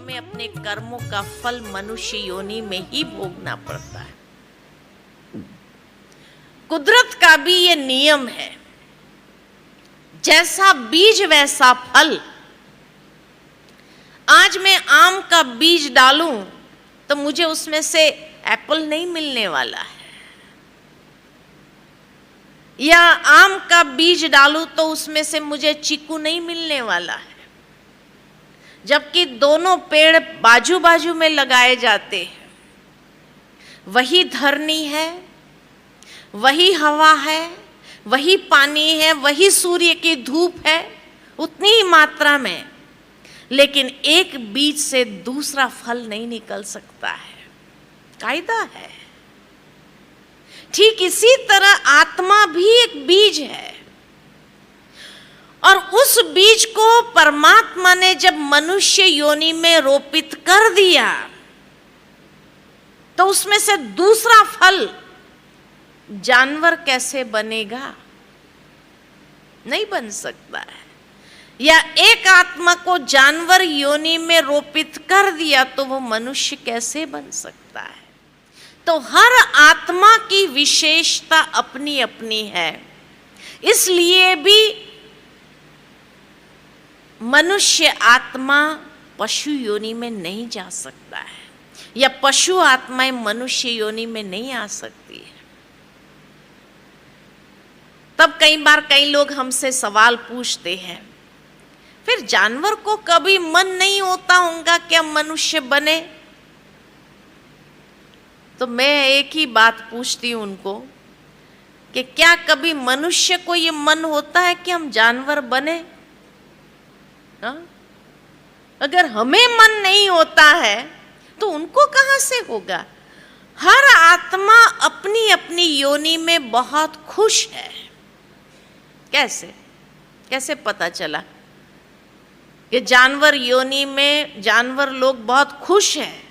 हमें अपने कर्मों का फल मनुष्य योनि में ही भोगना पड़ता है। कुदरत का भी ये नियम है, जैसा बीज वैसा फल। आज मैं आम का बीज डालूं तो मुझे उसमें से एप्पल नहीं मिलने वाला है, या आम का बीज डालूं तो उसमें से मुझे चीकू नहीं मिलने वाला है। जबकि दोनों पेड़ बाजू बाजू में लगाए जाते हैं, वही धरनी है, वही हवा है, वही पानी है, वही सूर्य की धूप है, उतनी ही मात्रा में, लेकिन एक बीज से दूसरा फल नहीं निकल सकता है, कायदा है। ठीक इसी तरह आत्मा भी एक बीज है, और उस बीज को परमात्मा ने जब मनुष्य योनि में रोपित कर दिया तो उसमें से दूसरा फल जानवर कैसे बनेगा? नहीं बन सकता है। या एक आत्मा को जानवर योनि में रोपित कर दिया तो वो मनुष्य कैसे बन सकता है? तो हर आत्मा की विशेषता अपनी अपनी है। इसलिए भी मनुष्य आत्मा पशु योनि में नहीं जा सकता है, या पशु आत्माएं मनुष्य योनि में नहीं आ सकती है। तब कई बार कई लोग हमसे सवाल पूछते हैं, फिर जानवर को कभी मन नहीं होता होगा कि हम मनुष्य बने? तो मैं एक ही बात पूछती हूं उनको कि क्या कभी मनुष्य को ये मन होता है कि हम जानवर बने? हा? अगर हमें मन नहीं होता है तो उनको कहां से होगा? हर आत्मा अपनी अपनी योनि में बहुत खुश है। कैसे कैसे पता चला कि जानवर योनि में जानवर लोग बहुत खुश हैं?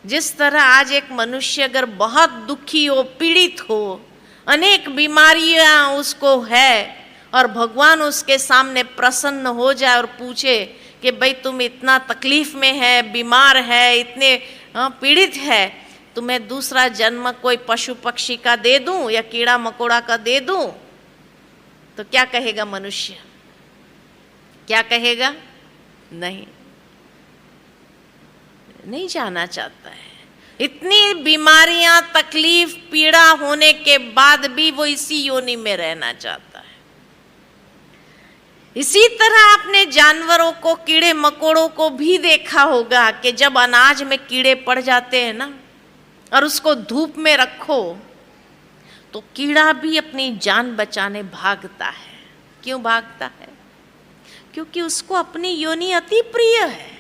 जिस तरह आज एक मनुष्य अगर बहुत दुखी हो, पीड़ित हो, अनेक बीमारियां उसको है, और भगवान उसके सामने प्रसन्न हो जाए और पूछे कि भाई तुम इतना तकलीफ में है, बीमार है, इतने पीड़ित है, तुम्हें दूसरा जन्म कोई पशु पक्षी का दे दूं या कीड़ा मकोड़ा का दे दूं, तो क्या कहेगा मनुष्य? क्या कहेगा? नहीं, नहीं जाना चाहता है। इतनी बीमारियां, तकलीफ, पीड़ा होने के बाद भी वो इसी योनि में रहना चाहता है। इसी तरह आपने जानवरों को, कीड़े मकोड़ों को भी देखा होगा कि जब अनाज में कीड़े पड़ जाते हैं ना, और उसको धूप में रखो तो कीड़ा भी अपनी जान बचाने भागता है। क्यों भागता है? क्योंकि उसको अपनी योनि अति प्रिय है,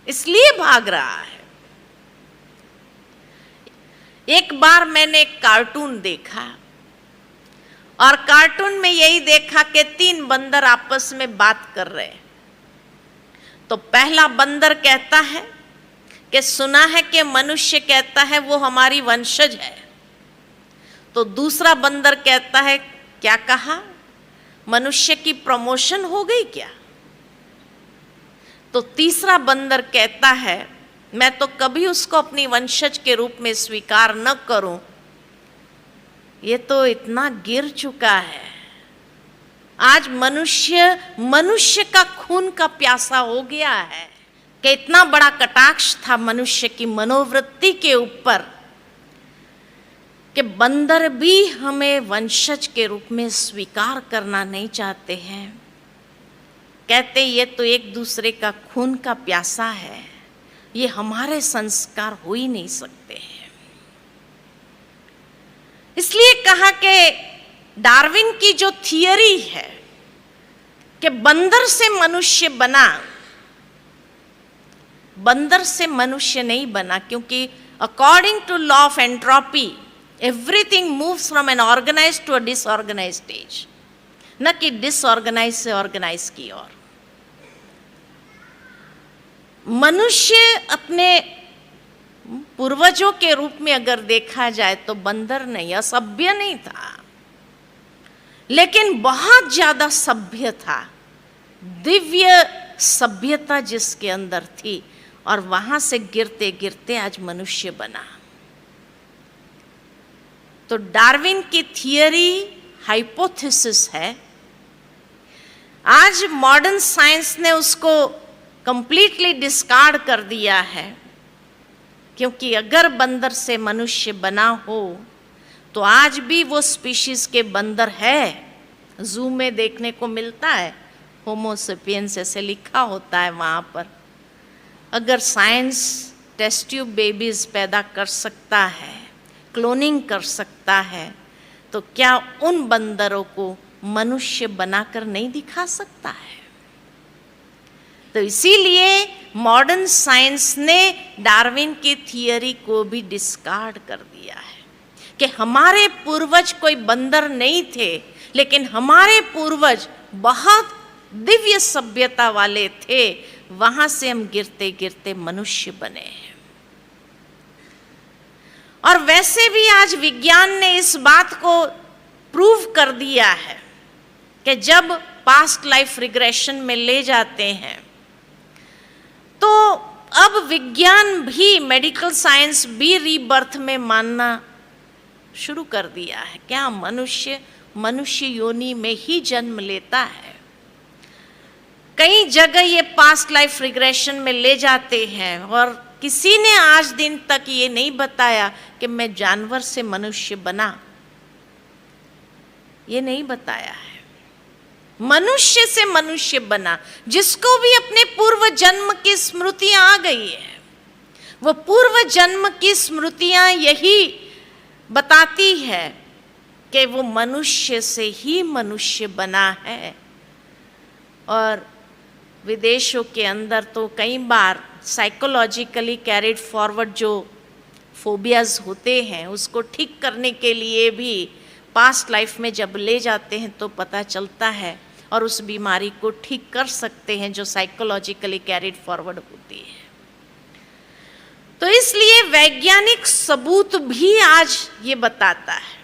इसलिए भाग रहा है। एक बार मैंने एक कार्टून देखा, और कार्टून में यही देखा कि 3 बंदर आपस में बात कर रहे हैं। तो पहला बंदर कहता है कि सुना है कि मनुष्य कहता है वो हमारी वंशज है। तो दूसरा बंदर कहता है, क्या कहा? मनुष्य की प्रमोशन हो गई क्या? तो तीसरा बंदर कहता है, मैं तो कभी उसको अपनी वंशज के रूप में स्वीकार न करूं, ये तो इतना गिर चुका है। आज मनुष्य का खून का प्यासा हो गया है कि इतना बड़ा कटाक्ष था मनुष्य की मनोवृत्ति के ऊपर कि बंदर भी हमें वंशज के रूप में स्वीकार करना नहीं चाहते हैं। कहते ये तो एक दूसरे का खून का प्यासा है, ये हमारे संस्कार हो ही नहीं सकते हैं। इसलिए कहा कि डार्विन की जो थियरी है कि बंदर से मनुष्य बना, बंदर से मनुष्य नहीं बना, क्योंकि according to law of entropy everything moves from an organized to a disorganized stage, न कि डिसऑर्गेनाइज से ऑर्गेनाइज की ओर। मनुष्य अपने पूर्वजों के रूप में अगर देखा जाए तो बंदर नहीं, असभ्य नहीं था, लेकिन बहुत ज्यादा सभ्य था, दिव्य सभ्यता जिसके अंदर थी, और वहां से गिरते गिरते आज मनुष्य बना। तो डार्विन की थियरी हाइपोथेसिस है, आज मॉडर्न साइंस ने उसको कंप्लीटली डिस्कार्ड कर दिया है, क्योंकि अगर बंदर से मनुष्य बना हो तो आज भी वो स्पीशीज के बंदर है। जू में देखने को मिलता है, होमो सेपियंस ऐसे लिखा होता है वहाँ पर। अगर साइंस टेस्ट ट्यूब बेबीज पैदा कर सकता है, क्लोनिंग कर सकता है, तो क्या उन बंदरों को मनुष्य बनाकर नहीं दिखा सकता है? तो इसीलिए मॉडर्न साइंस ने डार्विन की थियरी को भी डिस्कार्ड कर दिया है कि हमारे पूर्वज कोई बंदर नहीं थे, लेकिन हमारे पूर्वज बहुत दिव्य सभ्यता वाले थे, वहां से हम गिरते गिरते मनुष्य बने हैं। और वैसे भी आज विज्ञान ने इस बात को प्रूव कर दिया है कि जब पास्ट लाइफ रिग्रेशन में ले जाते हैं तो अब विज्ञान भी, मेडिकल साइंस भी रीबर्थ में मानना शुरू कर दिया है। क्या मनुष्य योनि में ही जन्म लेता है? कई जगह ये पास्ट लाइफ रिग्रेशन में ले जाते हैं, और किसी ने आज दिन तक ये नहीं बताया कि मैं जानवर से मनुष्य बना, ये नहीं बताया है। मनुष्य से मनुष्य बना, जिसको भी अपने पूर्व जन्म की स्मृतियां आ गई है, वो पूर्व जन्म की स्मृतियां यही बताती है कि वो मनुष्य से ही मनुष्य बना है। और विदेशों के अंदर तो कई बार साइकोलॉजिकली कैरिड फॉरवर्ड जो फोबियाज होते हैं, उसको ठीक करने के लिए भी पास्ट लाइफ में जब ले जाते हैं तो पता चलता है, और उस बीमारी को ठीक कर सकते हैं जो साइकोलॉजिकली कैरिड फॉरवर्ड होती है। तो इसलिए वैज्ञानिक सबूत भी आज ये बताता है